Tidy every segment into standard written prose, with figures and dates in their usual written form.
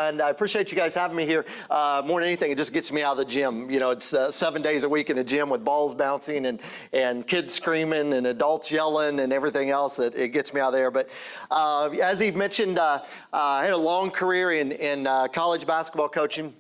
and I appreciate you guys having me here. More than anything, it just gets me out of the gym. You know, it's 7 days a week in the gym with balls bouncing and kids screaming and adults yelling and everything else. It gets me out of there. But as Eve mentioned, I had a long career in college basketball coaching.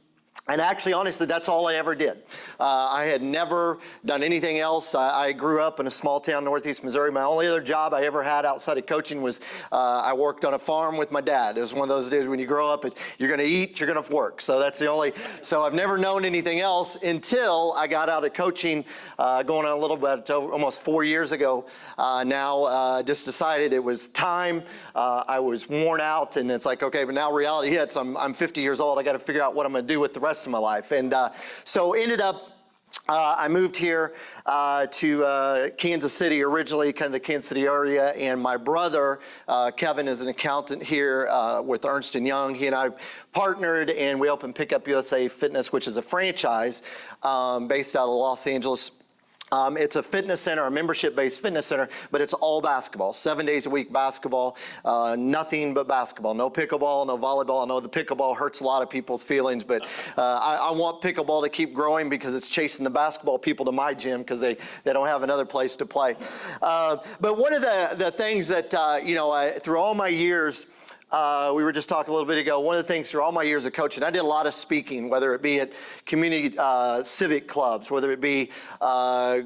And actually, honestly, that's all I ever did. I had never done anything else. I grew up in a small town, northeast Missouri. My only other job I ever had outside of coaching was I worked on a farm with my dad. It was one of those days when you grow up, you're going to eat, you're going to work. So that's the only. So I've never known anything else until I got out of coaching, going on a little bit, almost 4 years ago. Now, just decided it was time. I was worn out, and it's like, okay, but now reality hits. I'm 50 years old. I got to figure out what I'm going to do with the rest of my life. And so ended up, I moved here to Kansas City originally, kind of the Kansas City area, and my brother, Kevin, is an accountant here with Ernst & Young. He and I partnered, and we opened Pickup USA Fitness, which is a franchise based out of Los Angeles. It's a fitness center, a membership-based fitness center, but it's all basketball, 7 days a week basketball, nothing but basketball. No pickleball, no volleyball. I know the pickleball hurts a lot of people's feelings, but I want pickleball to keep growing because it's chasing the basketball people to my gym because they don't have another place to play. But one of the things that, through all my years, we were just talking a little bit ago, one of the things through all my years of coaching, I did a lot of speaking, whether it be at community civic clubs, whether it be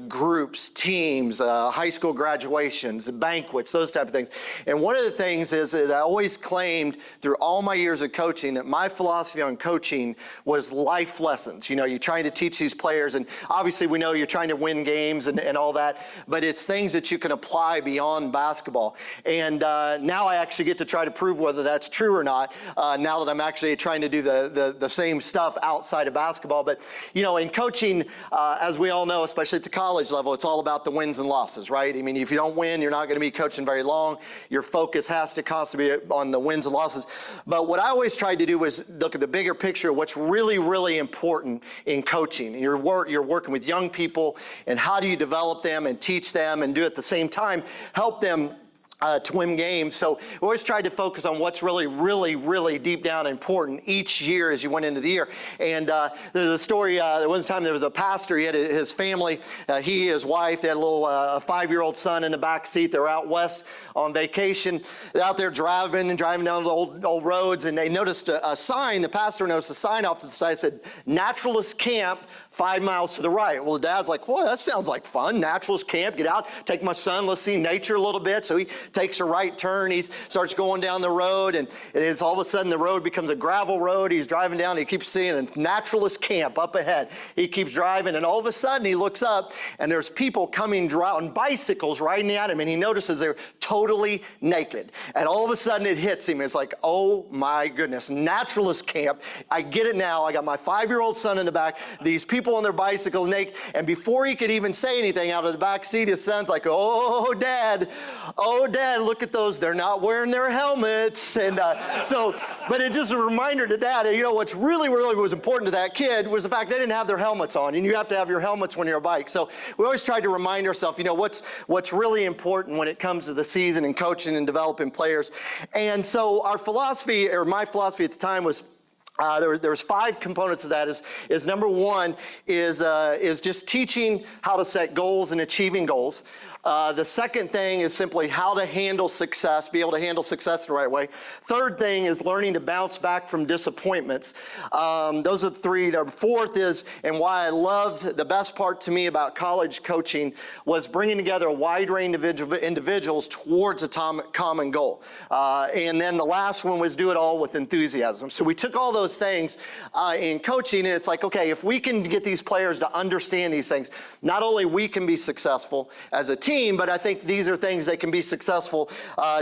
groups, teams, high school graduations, banquets, those type of things. And one of the things is that I always claimed through all my years of coaching that my philosophy on coaching was life lessons. You know, you're trying to teach these players, and obviously we know you're trying to win games and all that, but it's things that you can apply beyond basketball. And now I actually get to try to prove whether that's true or not, now that I'm actually trying to do the same stuff outside of basketball. But, you know, in coaching, as we all know, especially at the college level, it's all about the wins and losses, right? I mean, if you don't win, you're not going to be coaching very long. Your focus has to constantly be on the wins and losses. But what I always tried to do was look at the bigger picture of what's really, really important in coaching. You're working with young people, and how do you develop them and teach them and do at the same time help them to win games. So we always tried to focus on what's really, really, really deep down important each year as you went into the year. And there's a story, there was a time there was a pastor, he had his family, his wife, they had a little 5-year-old son in the back seat. They were out west on vacation. They're out there driving down the old roads, and they noticed a sign. The pastor noticed a sign off to the side that said, "Naturalist Camp, 5 miles to the right." Well, the dad's like, "Well, that sounds like fun. Naturalist camp, get out, take my son, let's see nature a little bit." So he takes a right turn. He starts going down the road, and it's all of a sudden the road becomes a gravel road. He's driving down, he keeps seeing a naturalist camp up ahead. He keeps driving, and all of a sudden he looks up, and there's people coming on bicycles riding at him, and he notices they're totally naked. And all of a sudden it hits him. It's like, oh my goodness, naturalist camp. I get it now. I got my 5-year-old son in the back. These people on their bicycles naked, and before he could even say anything out of the back seat, his son's like, oh dad, look at those, they're not wearing their helmets. And but it just a reminder to dad, you know, what's really, really was important to that kid was the fact they didn't have their helmets on, and you have to have your helmets when you're a bike. So we always tried to remind ourselves, you know, what's really important when it comes to the season and coaching and developing players. And so our philosophy, or my philosophy at the time, was there's 5 components of that. Is number one is just teaching how to set goals and achieving goals. The second thing is simply how to handle success, be able to handle success the right way. Third thing is learning to bounce back from disappointments. Those are the 3. The fourth is, and why I loved, the best part to me about college coaching was bringing together a wide range of individuals towards a common goal. And then the last one was do it all with enthusiasm. So we took all those things in coaching, and it's like, okay, if we can get these players to understand these things, not only we can be successful as a team, but I think these are things that can be successful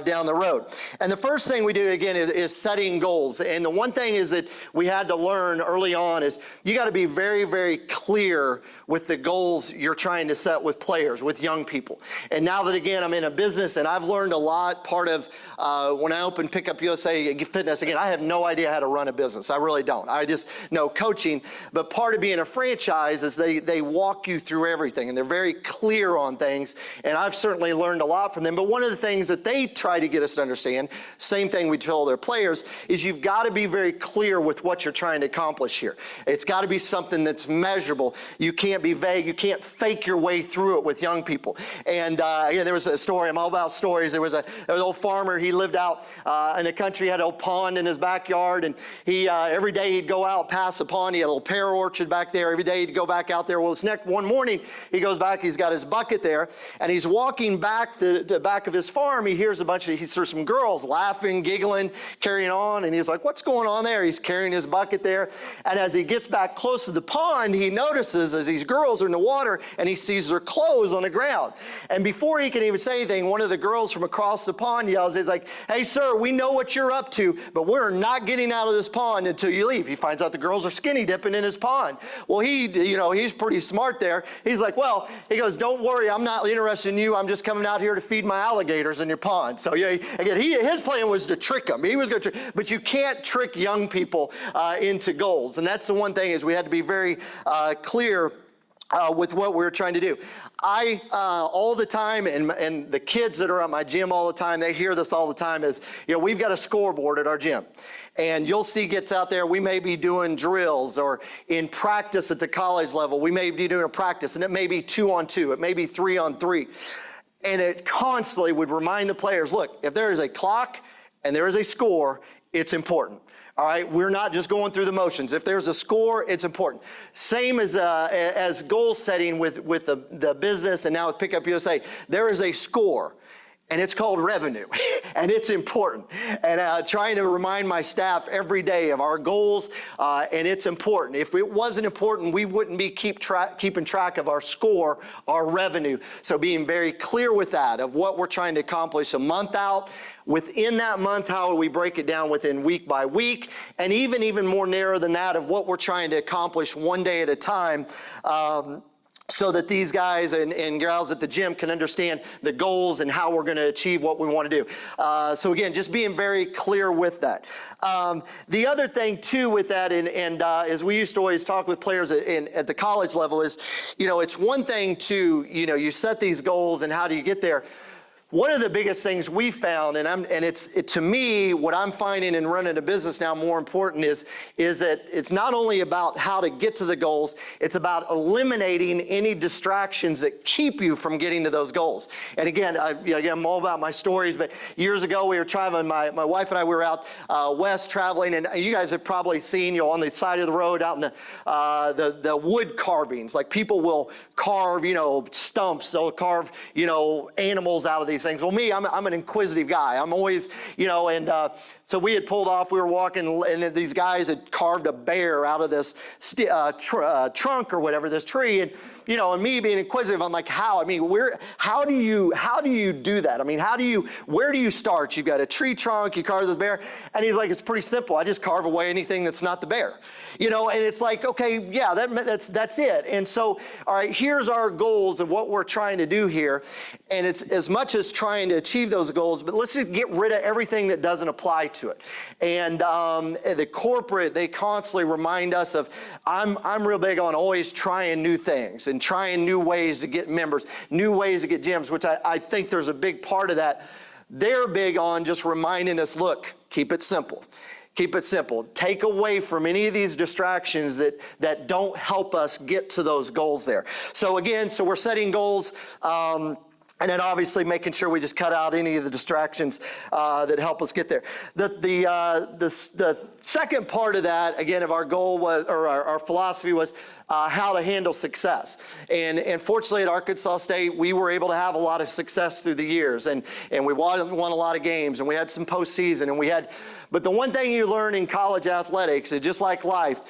down the road. And the first thing we do, again, is setting goals. And the one thing is that we had to learn early on is you got to be very, very clear with the goals you're trying to set with players, with young people. And now that, again, I'm in a business and I've learned a lot. Part of when I opened Pickup USA Fitness, again, I have no idea how to run a business. I really don't. I just know coaching. But part of being a franchise is they walk you through everything, and they're very clear on things. and I've certainly learned a lot from them. But one of the things that they try to get us to understand, same thing we tell their players, is you've got to be very clear with what you're trying to accomplish here. It's got to be something that's measurable. You can't be vague. You can't fake your way through it with young people. And again, there was a story. I'm all about stories. There was an old farmer. He lived out in the country, had a old pond in his backyard, and he every day he'd go out past the pond. He had a little pear orchard back there. Every day he'd go back out there. Well, one morning he goes back. He's got his bucket there, and he's walking back the back of his farm. He hears he hears some girls laughing, giggling, carrying on, and he's like, "What's going on there?" He's carrying his bucket there, and as he gets back close to the pond, he notices as these girls are in the water, and he sees their clothes on the ground. And before he can even say anything, one of the girls from across the pond yells, he's like, "Hey, sir, we know what you're up to, but we're not getting out of this pond until you leave." He finds out the girls are skinny dipping in his pond. Well, he's pretty smart there. He's like, "Well," he goes, "don't worry, I'm not interested in you. I'm just coming out here to feed my alligators in your pond." So yeah, again, his plan was to trick them. He was going to trick, but you can't trick young people into goals. And that's the one thing, is we had to be very clear with what we were trying to do. I, all the time, and the kids that are at my gym all the time, they hear this all the time, is, we've got a scoreboard at our gym. And you'll see kids out there, we may be doing drills, or in practice at the college level, we may be doing a practice, and it may be 2-on-2, it may be 3-on-3. And it constantly would remind the players, look, if there is a clock and there is a score, it's important. All right, we're not just going through the motions. If there's a score, it's important. Same as goal setting with the business, and now with Pickup USA, there is a score, and it's called revenue, and it's important. And trying to remind my staff every day of our goals, and it's important. If it wasn't important, we wouldn't be keeping track of our score, our revenue. So being very clear with that, of what we're trying to accomplish a month out. Within that month, how do we break it down within week by week, and even more narrow than that, of what we're trying to accomplish one day at a time, so that these guys and gals at the gym can understand the goals and how we're going to achieve what we want to do. So again, just being very clear with that. The other thing too with that, and as we used to always talk with players at the college level, is, it's one thing to, you set these goals and how do you get there. One of the biggest things we found, to me, what I'm finding in running a business now more important is that it's not only about how to get to the goals, it's about eliminating any distractions that keep you from getting to those goals. And again, I'm all about my stories, but years ago we were traveling, my wife and I, we were out west traveling, and you guys have probably seen, on the side of the road out in the wood carvings, like people will carve, stumps, they'll carve, animals out of these things. Well, me, I'm an inquisitive guy. I'm always, so we had pulled off, we were walking, and these guys had carved a bear out of this trunk or whatever, this tree, and and me being inquisitive, I'm like, how? I mean, how do you do that? I mean, where do you start? You've got a tree trunk, you carve this bear, and he's like, it's pretty simple. I just carve away anything that's not the bear. And it's like, okay, yeah, that's it. And so, all right, here's our goals of what we're trying to do here. And it's as much as trying to achieve those goals, but let's just get rid of everything that doesn't apply to it. And the corporate, they constantly remind us of, I'm real big on always trying new things and trying new ways to get members, new ways to get gyms, which I think there's a big part of that. They're big on just reminding us, look, keep it simple. Keep it simple. Take away from any of these distractions that don't help us get to those goals there. So again, we're setting goals, and then obviously making sure we just cut out any of the distractions that help us get there. The second part of that, again, of our goal was, or our philosophy was, how to handle success. And fortunately at Arkansas State, we were able to have a lot of success through the years, and we won a lot of games, and we had some postseason, but the one thing you learn in college athletics is, just like life,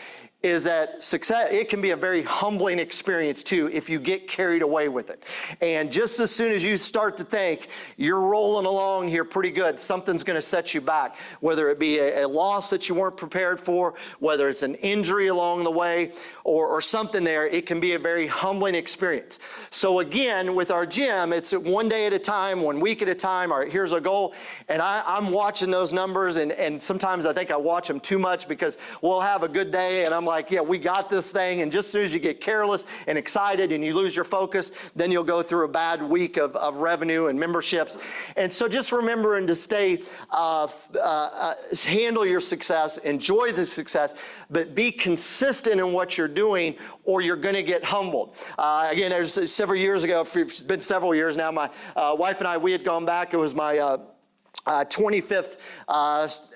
is that success, it can be a very humbling experience too if you get carried away with it. And just as soon as you start to think you're rolling along here pretty good, something's going to set you back, whether it be a loss that you weren't prepared for, whether it's an injury along the way, or something there, it can be a very humbling experience. So again, with our gym, it's one day at a time, 1 week at a time. All right, here's our goal. And I'm watching those numbers, and sometimes I think I watch them too much, because we'll have a good day and I'm like, like, yeah, we got this thing. And just as soon as you get careless and excited and you lose your focus, then you'll go through a bad week of revenue and memberships. And so just remembering to stay, handle your success, enjoy the success, but be consistent in what you're doing, or you're going to get humbled. Again, there's several years ago, it's been several years now, my wife and I, we had gone back. It was my 25th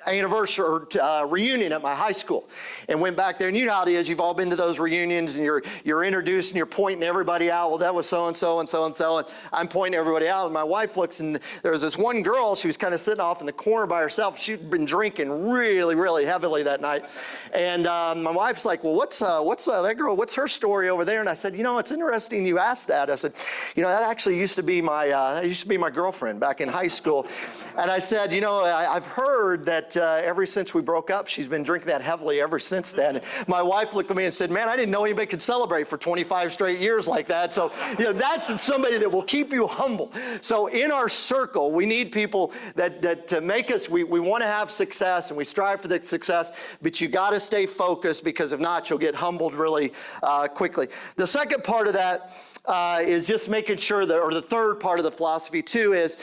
anniversary or reunion at my high school, and went back there. And you know how it is, you've all been to those reunions, and you're introduced and you're pointing everybody out. Well, that was so-and-so and so-and-so, and I'm pointing everybody out, and my wife looks, and there was this one girl, she was kind of sitting off in the corner by herself. She'd been drinking really, really heavily that night. And my wife's like, well, what's that girl, what's her story over there? And I said, you know, it's interesting you asked that. I said, you know, that actually used to be my girlfriend back in high school. And I said, you know, I've heard that ever since we broke up, she's been drinking that heavily ever since then. And my wife looked at me and said, man, I didn't know anybody could celebrate for 25 straight years like that. So, you know, that's somebody that will keep you humble. So in our circle, we need people that to make us, we want to have success, and we strive for the success, but you got to stay focused, because if not, you'll get humbled really quickly. The second part of that is just making sure that, or the third part of the philosophy too, is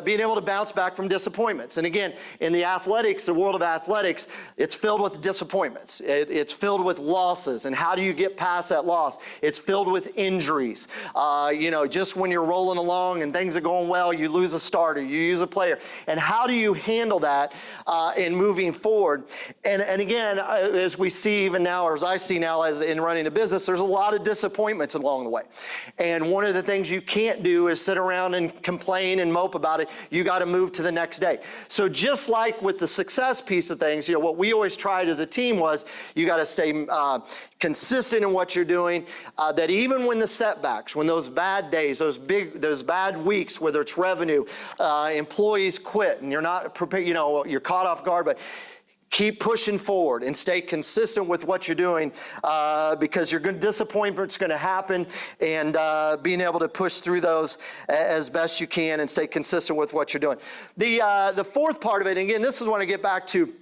being able to bounce back from disappointments. And again, in the athletics, the world of athletics, it's filled with disappointments. It's filled with losses. And how do you get past that loss? It's filled with injuries. You know, just when you're rolling along and things are going well, you lose a starter, you use a player. And how do you handle that in moving forward? And again, as we see even now, or as I see now as in running a business, there's a lot of disappointments along the way. And one of the things you can't do is sit around and complain and mope about it. You got to move to the next day. So just like with the success piece of things, you know, what we always tried as a team was you got to stay consistent in what you're doing, that even when the setbacks, when those bad days, those bad weeks, whether it's revenue, employees quit and you're not prepared, you know, you're caught off guard, but keep pushing forward and stay consistent with what you're doing, because disappointment's going to happen, and being able to push through those as best you can and stay consistent with what you're doing. The fourth part of it, and again, this is what I get back to.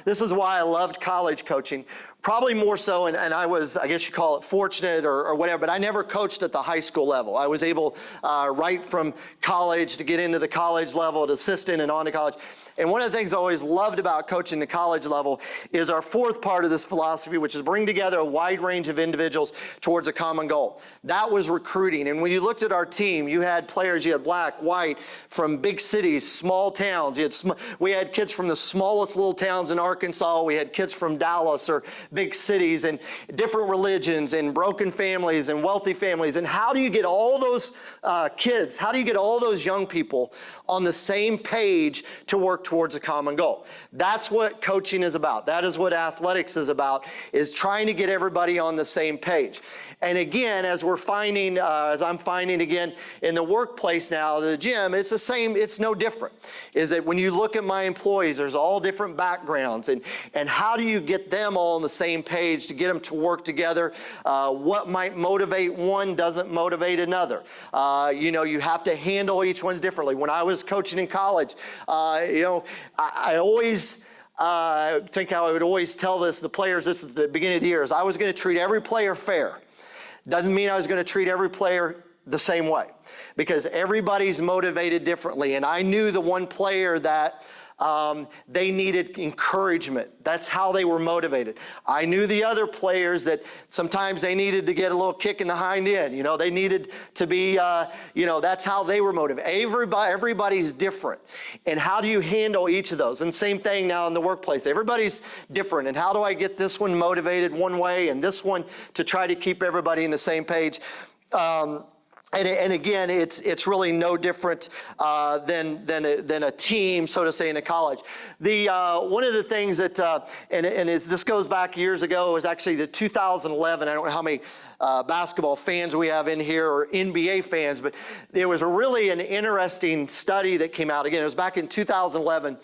This is why I loved college coaching. Probably more so, and I was, I guess you call it fortunate or whatever, but I never coached at the high school level. I was able, right from college, to get into the college level, to assistant and on to college. And one of the things I always loved about coaching the college level is our fourth part of this philosophy, which is bring together a wide range of individuals towards a common goal. That was recruiting. And when you looked at our team, you had players, you had black, white, from big cities, small towns. We had kids from the smallest little towns in Arkansas. We had kids from Dallas or big cities, and different religions and broken families and wealthy families. And how do you get all those kids, how do you get all those young people on the same page to work towards a common goal? That's what coaching is about. That is what athletics is about, is trying to get everybody on the same page. And again, as we're finding, as I'm finding again in the workplace now, the gym, it's the same, it's no different. Is that when you look at my employees, there's all different backgrounds, and how do you get them all on the same page to get them to work together? What might motivate one doesn't motivate another. You know, you have to handle each one differently. When I was coaching in college, you know, I always think how I would always tell the players this at the beginning of the year is I was going to treat every player fair. Doesn't mean I was going to treat every player the same way, because everybody's motivated differently. And I knew the one player that they needed encouragement. That's how they were motivated. I knew the other players that sometimes they needed to get a little kick in the hind end. You know, they needed to be, you know, that's how they were motivated. Everybody's different. And how do you handle each of those? And same thing now in the workplace. Everybody's different. And how do I get this one motivated one way and this one to try to keep everybody on the same page? And again, it's really no different than a team, so to say, in a college. One of the things that this goes back years ago, was actually the 2011. I don't know how many basketball fans we have in here, or NBA fans, but there was really an interesting study that came out. Again, it was back in 2011.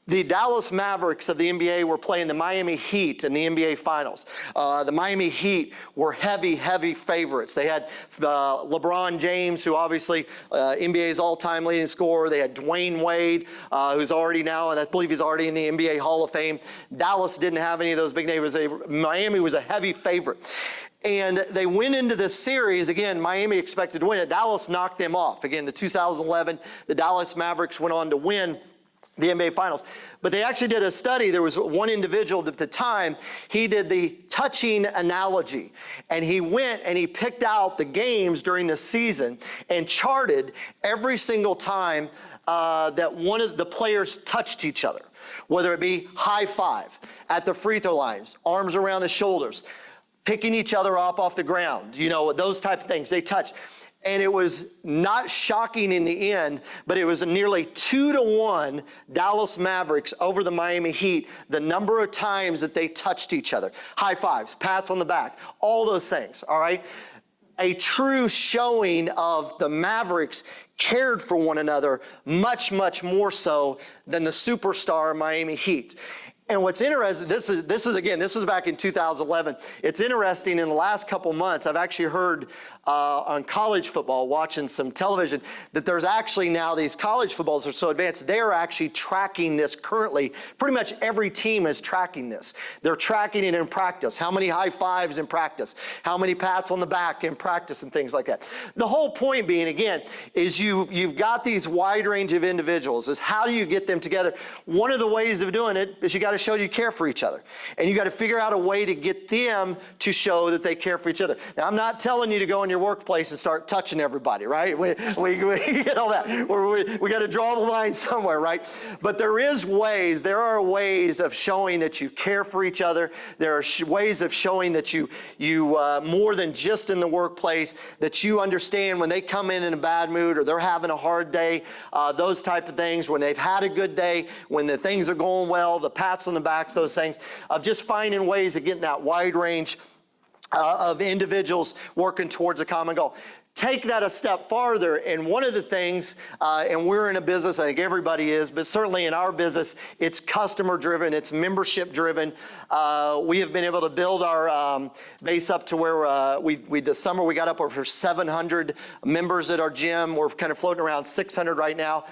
The Dallas Mavericks of the NBA were playing the Miami Heat in the NBA Finals. The Miami Heat were heavy favorites. They had LeBron James, who obviously NBA's all-time leading scorer. They had Dwayne Wade, who's already now, and I believe he's already in the NBA Hall of Fame. Dallas didn't have any of those big names. Miami was a heavy favorite. And they went into this series, again, Miami expected to win it. Dallas knocked them off. Again, the 2011, the Dallas Mavericks went on to win the NBA Finals. But they actually did a study. There was one individual at the time, he did the touching analogy. And he went and he picked out the games during the season and charted every single time that one of the players touched each other. Whether it be high five, at the free throw lines, arms around the shoulders, picking each other up off the ground, you know, those type of things. They touched. And it was not shocking in the end, but it was nearly 2-1 Dallas Mavericks over the Miami Heat, the number of times that they touched each other. High fives, pats on the back, all those things, all right? A true showing of the Mavericks cared for one another much more so than the superstar Miami Heat. And what's interesting, this was back in 2011. It's interesting, in the last couple months, I've actually heard on college football, watching some television, that there's actually now these college footballs are so advanced, they're actually tracking this currently. Pretty much every team is tracking this. They're tracking it in practice. How many high fives in practice? How many pats on the back in practice and things like that. The whole point being, again, is you've got these wide range of individuals. Is how do you get them together? One of the ways of doing it is you got to show you care for each other. And you got to figure out a way to get them to show that they care for each other. Now, I'm not telling you to go in your workplace and start touching everybody, right? We get all that. We got to draw the line somewhere, right? But there are ways of showing that you care for each other. There are ways of showing that you more than just in the workplace, that you understand when they come in a bad mood or they're having a hard day, those type of things, when they've had a good day, when the things are going well, the pats on the backs, those things, of just finding ways of getting that wide range of individuals working towards a common goal. Take that a step farther, and one of the things, and we're in a business, I think everybody is, but certainly in our business, it's customer driven, it's membership driven. We have been able to build our base up to where this summer we got up over 700 members at our gym. We're kind of floating around 600 right now.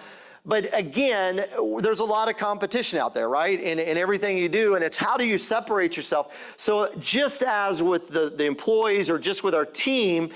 But again, there's a lot of competition out there, right? In everything you do, and it's how do you separate yourself? So just as with the employees or just with our team,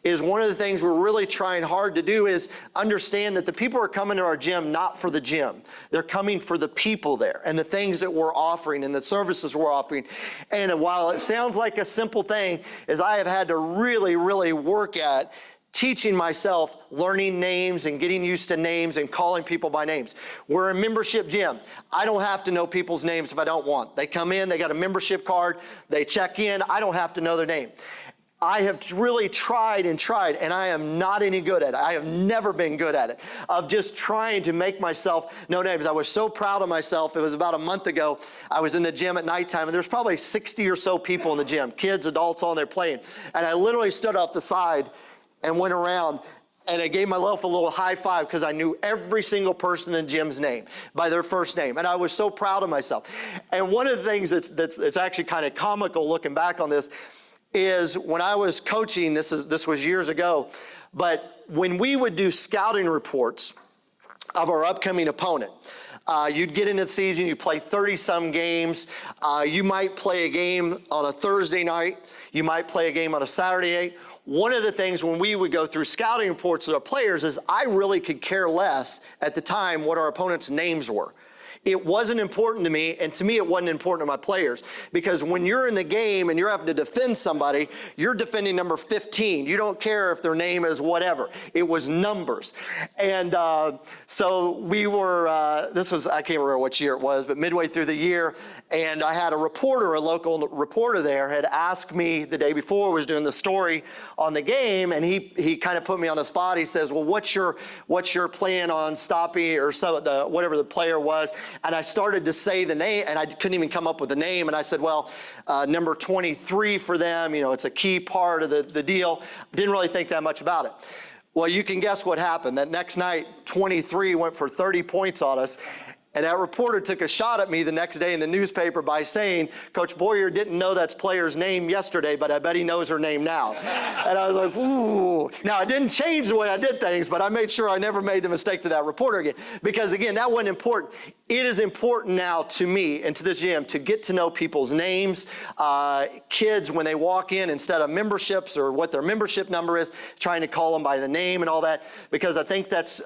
is one of the things we're really trying hard to do is understand that the people are coming to our gym not for the gym. They're coming for the people there and the things that we're offering and the services we're offering. And while it sounds like a simple thing, is I have had to really work at teaching myself, learning names and getting used to names and calling people by names. We're a membership gym. I don't have to know people's names if I don't want. They come in, they got a membership card, they check in, I don't have to know their name. I have really tried, and I am not any good at it. I have never been good at it, of just trying to make myself know names. I was so proud of myself. It was about a month ago. I was in the gym at nighttime, and there's probably 60 or so people in the gym, kids, adults, all there playing. And I literally stood off the side and went around, and I gave myself a little high five because I knew every single person in the gym's name by their first name. And I was so proud of myself. And one of the things that's actually kind of comical looking back on this is when I was coaching, this was years ago, but when we would do scouting reports of our upcoming opponent, you'd get into the season, you play 30-some games. You might play a game on a Thursday night. You might play a game on a Saturday night. One of the things when we would go through scouting reports with our players is I really could care less at the time what our opponent's names were. It wasn't important to me, and to me it wasn't important to my players, because when you're in the game and you're having to defend somebody, you're defending number 15. You don't care if their name is whatever. It was numbers. And so we were, I can't remember which year it was, but midway through the year, and I had a local reporter there, had asked me the day before, was doing the story on the game, and he kind of put me on the spot. He says, well, what's your plan on stopping, or whatever the player was? And I started to say the name, and I couldn't even come up with the name. And I said, well, number 23 for them, it's a key part of the deal. Didn't really think that much about it. Well, you can guess what happened. That next night, 23 went for 30 points on us. And that reporter took a shot at me the next day in the newspaper by saying, Coach Boyer didn't know that player's name yesterday, but I bet he knows her name now. And I was like, ooh. Now, I didn't change the way I did things, but I made sure I never made the mistake to that reporter again. Because, again, that wasn't important. It is important now to me and to this gym to get to know people's names, kids when they walk in, instead of memberships or what their membership number is, trying to call them by the name and all that, because I think that's,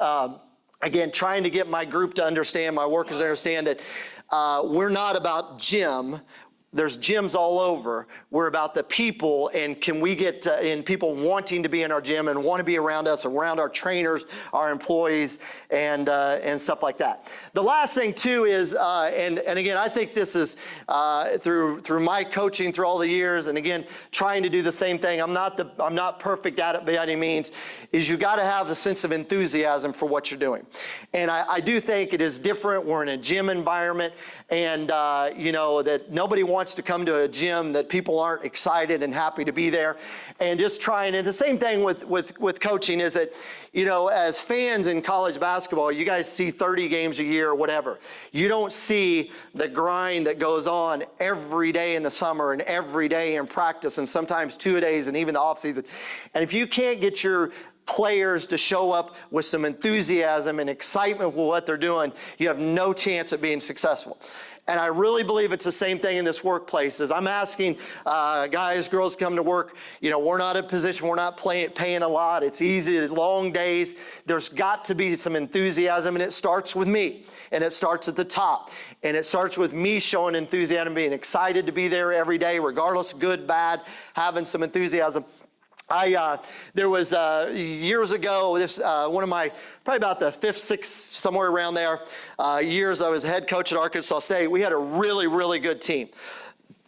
again, trying to get my group to understand, my workers to understand that we're not about gym. There's gyms all over. We're about the people, and can we get in people wanting to be in our gym and want to be around us, around our trainers, our employees, and stuff like that. The last thing too is, and again, I think this is through my coaching through all the years, and again, trying to do the same thing. I'm not perfect at it by any means. Is you got to have a sense of enthusiasm for what you're doing, and I do think it is different. We're in a gym environment, and you know that nobody wants to come to a gym that people aren't excited and happy to be there, and just trying. And the same thing with coaching is that, you know, as fans in college basketball, you guys see 30 games a year or whatever. You don't see the grind that goes on every day in the summer and every day in practice, and sometimes 2 days and even the off season. And if you can't get your players to show up with some enthusiasm and excitement with what they're doing, you have no chance at being successful. And I really believe it's the same thing in this workplace. As I'm asking guys, girls come to work, you know, we're not in a position, we're not paying a lot. It's easy, long days. There's got to be some enthusiasm, and it starts with me, and it starts at the top. And it starts with me showing enthusiasm, being excited to be there every day, regardless, good, bad, having some enthusiasm. There was years ago, one of my, probably about the 5th, 6th, somewhere around there, years I was head coach at Arkansas State. We had a really, really good team.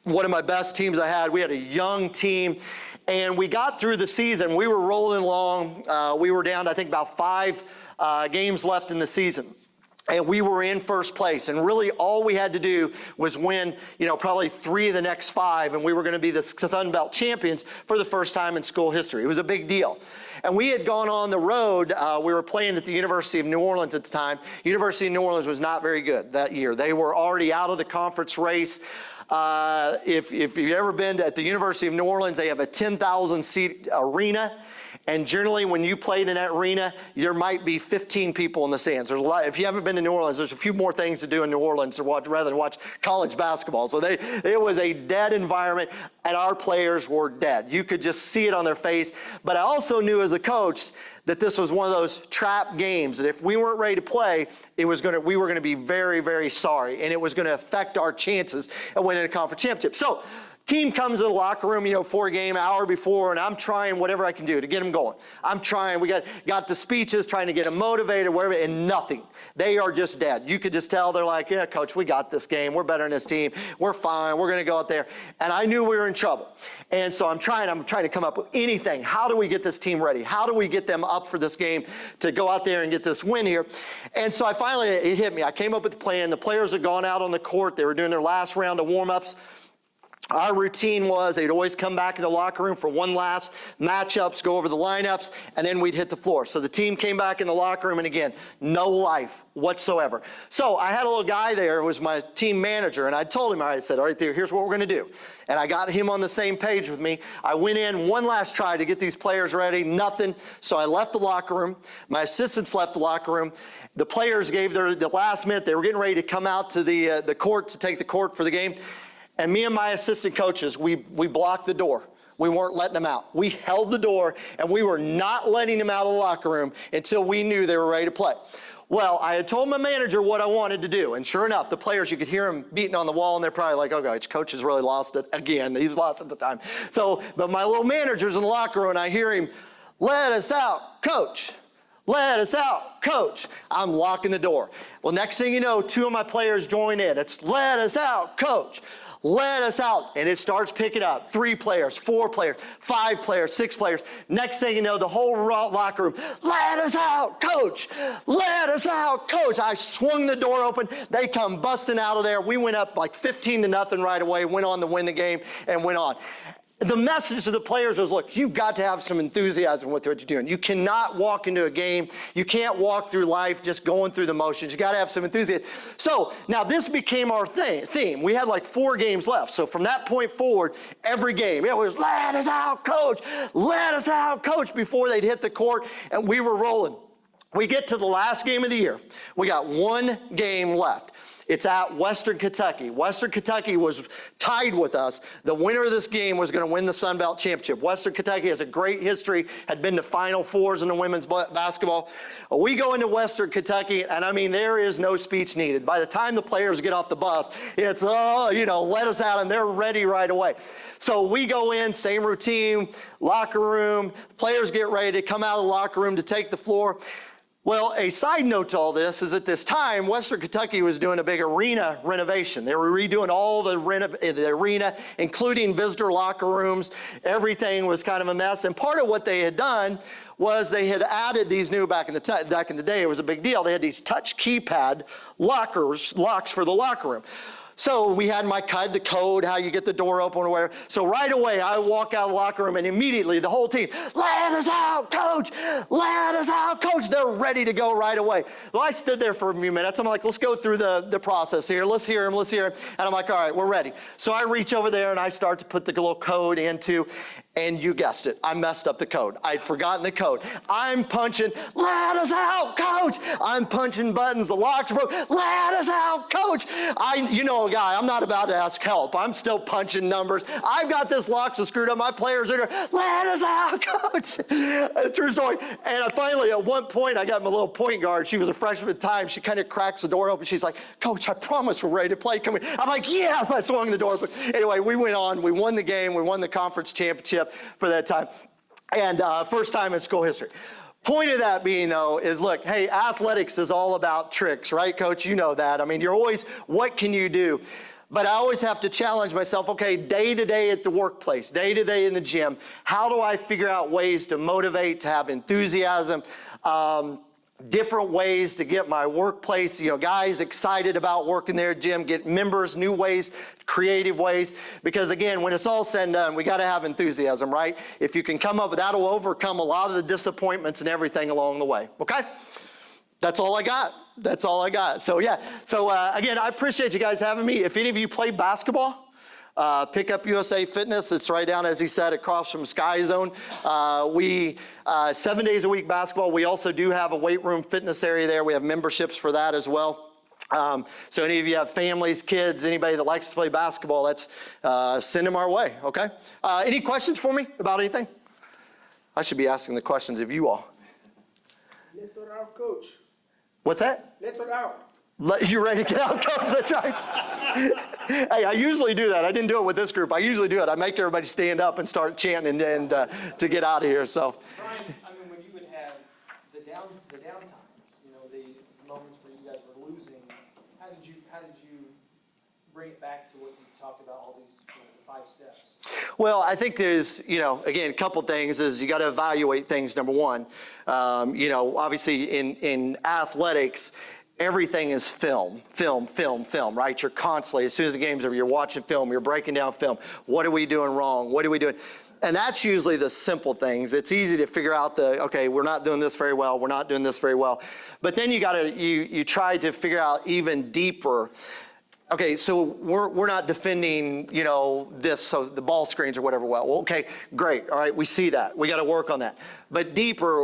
One of my best teams I had. We had a young team, and we got through the season. We were rolling along. We were down to, I think, about 5 games left in the season. And we were in first place, and really all we had to do was win, you know, probably 3 of the next 5, and we were going to be the Sun Belt champions for the first time in school history. It was a big deal. And we had gone on the road. We were playing at the University of New Orleans at the time. University of New Orleans was not very good that year. They were already out of the conference race. If you've ever been at the University of New Orleans, they have a 10,000-seat arena. And generally, when you played in that arena, there might be 15 people in the stands. There's a lot. If you haven't been to New Orleans, there's a few more things to do in New Orleans rather than watch college basketball. So it was a dead environment, and our players were dead. You could just see it on their face. But I also knew as a coach that this was one of those trap games, that if we weren't ready to play, we were going to be very, very sorry, and it was going to affect our chances of winning a conference championship. So team comes in the locker room, you know, for a game, hour before, and I'm trying whatever I can do to get them going. I'm trying. We got the speeches, trying to get them motivated, whatever, and nothing. They are just dead. You could just tell they're like, yeah, coach, we got this game. We're better than this team. We're fine. We're going to go out there. And I knew we were in trouble. And so I'm trying to come up with anything. How do we get this team ready? How do we get them up for this game to go out there and get this win here? And so it hit me. I came up with a plan. The players had gone out on the court. They were doing their last round of warm-ups. Our routine was they'd always come back in the locker room for one last matchups, go over the lineups, and then we'd hit the floor. So the team came back in the locker room, and again, no life whatsoever. So I had a little guy there who was my team manager, and I told him, I said, all right, here's what we're going to do. And I got him on the same page with me. I went in one last try to get these players ready, nothing. So I left the locker room. My assistants left the locker room. The players gave the last minute. They were getting ready to come out to the court to take the court for the game. And me and my assistant coaches, we blocked the door. We weren't letting them out. We held the door, and we were not letting them out of the locker room until we knew they were ready to play. Well, I had told my manager what I wanted to do, and sure enough, the players, you could hear them beating on the wall, and they're probably like, oh, gosh, coach has really lost it again. He's lost it the time. So, but my little manager's in the locker room, and I hear him, let us out, coach. Let us out, coach. I'm locking the door. Well, next thing you know, 2 of my players join in. It's let us out, coach. Let us out. And it starts picking up. 3 players, 4 players, 5 players, 6 players. Next thing you know, the whole locker room, let us out, coach. Let us out, coach. I swung the door open. They come busting out of there. We went up like 15-0 right away, went on to win the game, and went on. The message to the players was, look, you've got to have some enthusiasm with what you're doing. You cannot walk into a game. You can't walk through life just going through the motions. You got to have some enthusiasm. So now this became our theme. We had like 4 games left. So from that point forward, every game, it was, let us out, coach. Let us out, coach, before they'd hit the court, and we were rolling. We get to the last game of the year. We got 1 game left. It's at Western Kentucky. Western Kentucky was tied with us. The winner of this game was going to win the Sun Belt Championship. Western Kentucky has a great history, had been to Final Fours in the women's basketball. We go into Western Kentucky, and I mean, there is no speech needed. By the time the players get off the bus, it's, let us out, and they're ready right away. So we go in, same routine, locker room. Players get ready to come out of the locker room to take the floor. Well, a side note to all this is at this time, Western Kentucky was doing a big arena renovation. They were redoing all the arena, including visitor locker rooms. Everything was kind of a mess. And part of what they had done was they had added these new, back in the day, it was a big deal. They had these touch keypad locks for the locker room. So we had the code, how you get the door open or whatever. So right away, I walk out of the locker room, and immediately the whole team, let us out, coach! Let us out, coach! They're ready to go right away. Well, I stood there for a few minutes. I'm like, let's go through the process here. Let's hear him. And I'm like, all right, we're ready. So I reach over there, and I start to put the little code into, and you guessed it, I messed up the code. I'd forgotten the code. I'm punching, let us out, coach! I'm punching buttons, the locks broke, let us out, coach! Guy, I'm not about to ask help. I'm still punching numbers. I've got this lock so screwed up. My players are there, let us out, coach! True story. And finally, at one point, I got my little point guard. She was a freshman at the time. She kind of cracks the door open. She's like, coach, I promise we're ready to play. Come here. I'm like, yes! I swung the door. But anyway, we went on. We won the game. We won the conference championship for that time. And first time in school history. Point of that being, though, is look, hey, athletics is all about tricks, right, coach? You know that. I mean, you're always, what can you do? But I always have to challenge myself, okay, day to day at the workplace, day to day in the gym, how do I figure out ways to motivate, to have enthusiasm, different ways to get my workplace, guys excited about working there, gym, get members, new ways, creative ways. Because again, when it's all said and done, we got to have enthusiasm, right? If you can come up with that, will overcome a lot of the disappointments and everything along the way. Okay? That's all I got. That's all I got. So yeah. So again, I appreciate you guys having me. If any of you play basketball, pick up USA Fitness. It's right down, as he said, across from Sky Zone. We 7 days a week basketball. We also do have a weight room fitness area there. We have memberships for that as well. So any of you have families, kids, anybody that likes to play basketball, let's send them our way, okay? Any questions for me about anything? I should be asking the questions of you all. Let's sort out, coach. What's that? Let's sort out. You ready to get out, coach? That's right. Hey, I usually do that. I didn't do it with this group. I usually do it. I make everybody stand up and start chanting and to get out of here. So. Brian, I mean, when you would have the downtimes, the moments where you guys were losing, how did you bring it back to what you talked about, all these 5 steps? Well, I think there's, again, a couple things is you got to evaluate things. Number one, obviously in athletics, everything is film, right? You're constantly, as soon as the game's over, you're watching film, you're breaking down film. What are we doing wrong? What are we doing? And that's usually the simple things. It's easy to figure out okay, we're not doing this very well, we're not doing this very well. But then you try to figure out even deeper. Okay, so we're not defending, this, so the ball screens or whatever well. Okay, great, all right, we see that. We got to work on that. But deeper,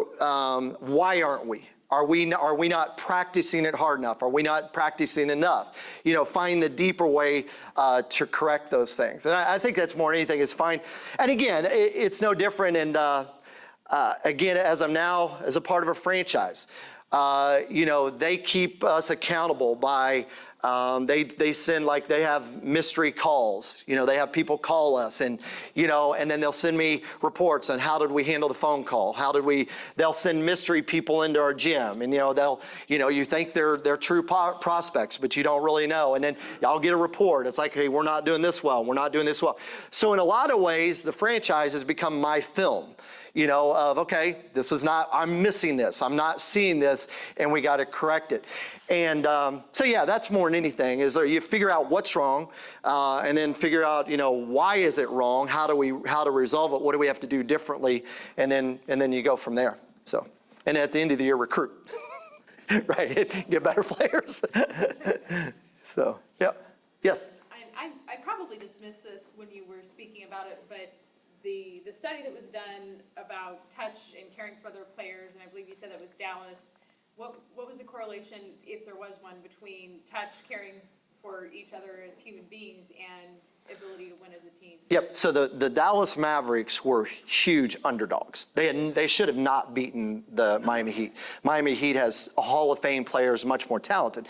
why aren't we? Are we not practicing it hard enough? Are we not practicing enough? Find the deeper way to correct those things. And I think that's more than anything is fine. And again, it's no different. And again, as I'm now as a part of a franchise, they keep us accountable by they send, they have mystery calls. They have people call us and then they'll send me reports on how did we handle the phone call? They'll send mystery people into our gym and, you think they're true prospects, but you don't really know. And then I'll get a report. It's like, hey, we're not doing this well. We're not doing this well. So in a lot of ways, the franchise has become my film. of, okay, this is not, I'm missing this, I'm not seeing this, and we got to correct it. And so yeah, that's more than anything, is you figure out what's wrong, and then figure out, why is it wrong, how to resolve it, what do we have to do differently, and then you go from there. So, and at the end of the year, recruit, right? Get better players. So, yeah, yes. I probably just missed this when you were speaking about it, but the study that was done about touch and caring for other players, and I believe you said that was Dallas. What was the correlation, if there was one, between touch, caring for each other as human beings, and ability to win as a team? Yep. So the Dallas Mavericks were huge underdogs. They should have not beaten the Miami Heat. Miami Heat has Hall of Fame players, much more talented.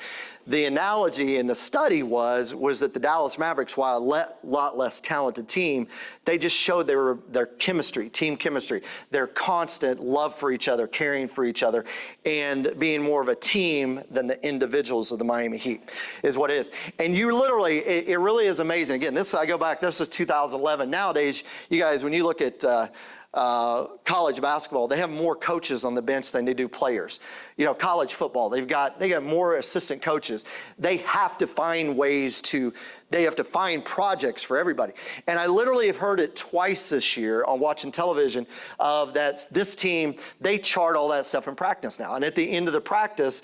The analogy in the study was that the Dallas Mavericks, while a lot less talented team, they just showed their chemistry, team chemistry, their constant love for each other, caring for each other, and being more of a team than the individuals of the Miami Heat is what it is. And you literally, it really is amazing. Again, I go back, this is 2011. Nowadays, you guys, when you look at college basketball, they have more coaches on the bench than they do players. College football, they got more assistant coaches. They have to find they have to find projects for everybody. And I literally have heard it twice this year on watching television of that this team, they chart all that stuff in practice now. And at the end of the practice,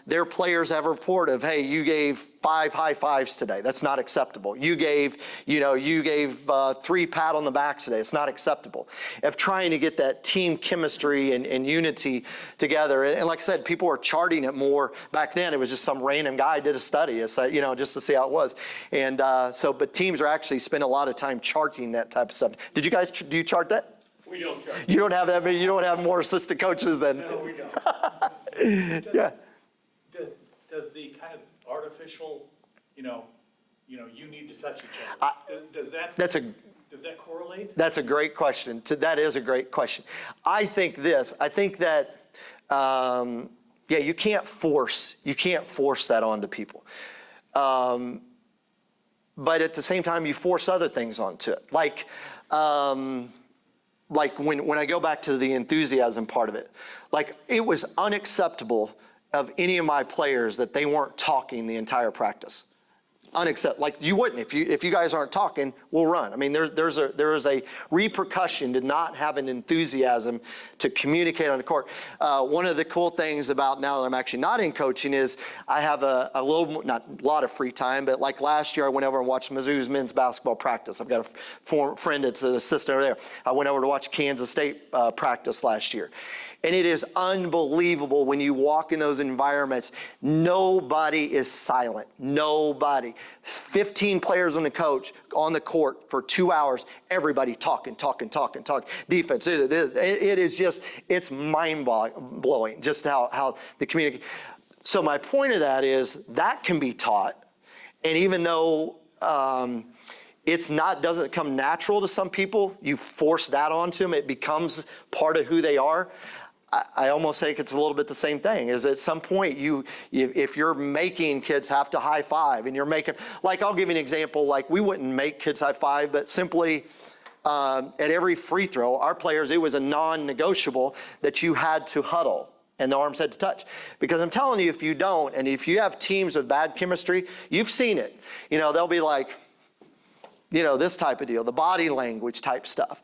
their players have a report of, hey, you gave 5 high fives today. That's not acceptable. You gave 3 pat on the backs today. It's not acceptable. Of trying to get that team chemistry and unity together. And like I said, people were charting it more. Back then, it was just some random guy did a study, just to see how it was. And but teams are actually spending a lot of time charting that type of stuff. Do you chart that? We don't chart. You don't have that many, you don't have more assistant coaches than. No, we don't. Yeah. Does the kind of artificial, you need to touch each other, does that correlate? That's a great question. That is a great question. I think that, you can't force that onto people. But at the same time, you force other things onto it. Like when I go back to the enthusiasm part of it, like it was unacceptable of any of my players that they weren't talking the entire practice. Unacceptable. Like you wouldn't if you guys aren't talking, we'll run. I mean, there is a repercussion to not have an enthusiasm to communicate on the court. One of the cool things about now that I'm actually not in coaching is I have not a lot of free time, but like last year I went over and watched Mizzou's men's basketball practice. I've got a friend that's an assistant over there. I went over to watch Kansas State practice last year. And it is unbelievable when you walk in those environments, nobody is silent, nobody. 15 players on the court for 2 hours, everybody talking. Defense, it is just, it's mind-blowing just how the community. So my point of that is that can be taught. And even though doesn't come natural to some people, you force that onto them, it becomes part of who they are. I almost think it's a little bit the same thing. Is at some point if you're making kids have to high five, and you're making, like I'll give you an example. Like we wouldn't make kids high five, but simply at every free throw, our players, it was a non-negotiable that you had to huddle and the arms had to touch. Because I'm telling you, if you don't, and if you have teams with bad chemistry, you've seen it. They'll be like, this type of deal, the body language type stuff.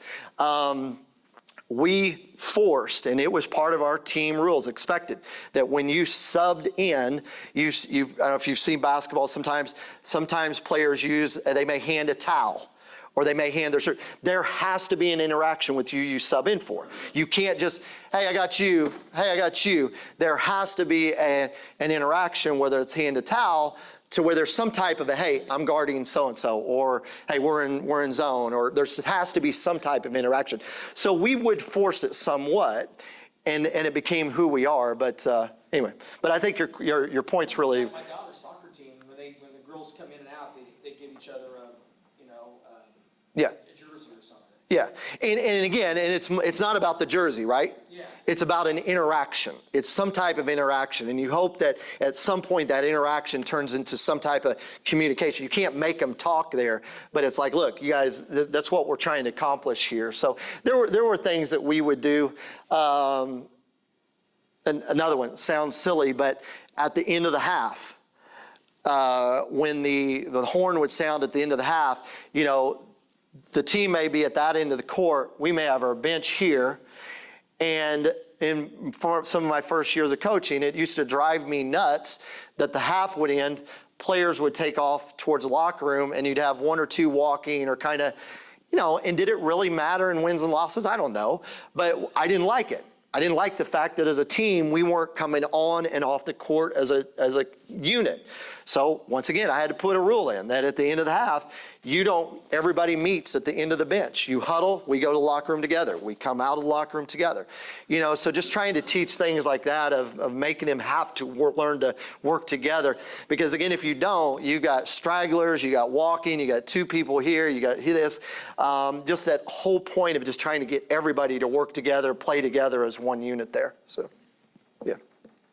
We forced, and it was part of our team rules, expected, that when you subbed in, I don't know if you've seen basketball, sometimes players they may hand a towel, or they may hand their shirt. There has to be an interaction with you sub in for. You can't just, hey, I got you, hey, I got you. There has to be an interaction, whether it's hand a towel, to where there's some type of a, hey, I'm guarding so-and-so, or hey, we're in zone, or there has to be some type of interaction. So we would force it somewhat, and it became who we are. But anyway, but I think your point's really. My daughter's soccer team, when the girls come in and out, they give each other a jersey or something. Yeah, and again, and it's not about the jersey, right? Yeah. It's about an interaction. It's some type of interaction, and you hope that at some point that interaction turns into some type of communication. You can't make them talk there, but it's like, look, you guys, that's what we're trying to accomplish here. So there were things that we would do. And another one sounds silly, but at the end of the half, when the horn would sound at the end of the half, you know, the team may be at that end of the court. We may have our bench here. And for some of my first years of coaching, it used to drive me nuts that the half would end, players would take off towards the locker room, and you'd have one or two walking or kind of, you know, and did it really matter in wins and losses? I don't know. But I didn't like it. I didn't like the fact that as a team, we weren't coming on and off the court as a unit. So once again, I had to put a rule in that at the end of the half, everybody meets at the end of the bench. You huddle, we go to the locker room together. We come out of the locker room together. You know, so just trying to teach things like that of making them have to learn to work together. Because again, if you don't, you got stragglers, you got walking, you got two people here, you got this. Just that whole point of just trying to get everybody to work together, play together as one unit there. So, yeah.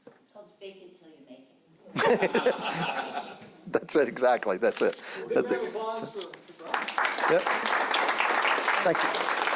It's called fake it till you make it. That's it, exactly. That's it. That's it. Applause for Brian. Yep. Thank you.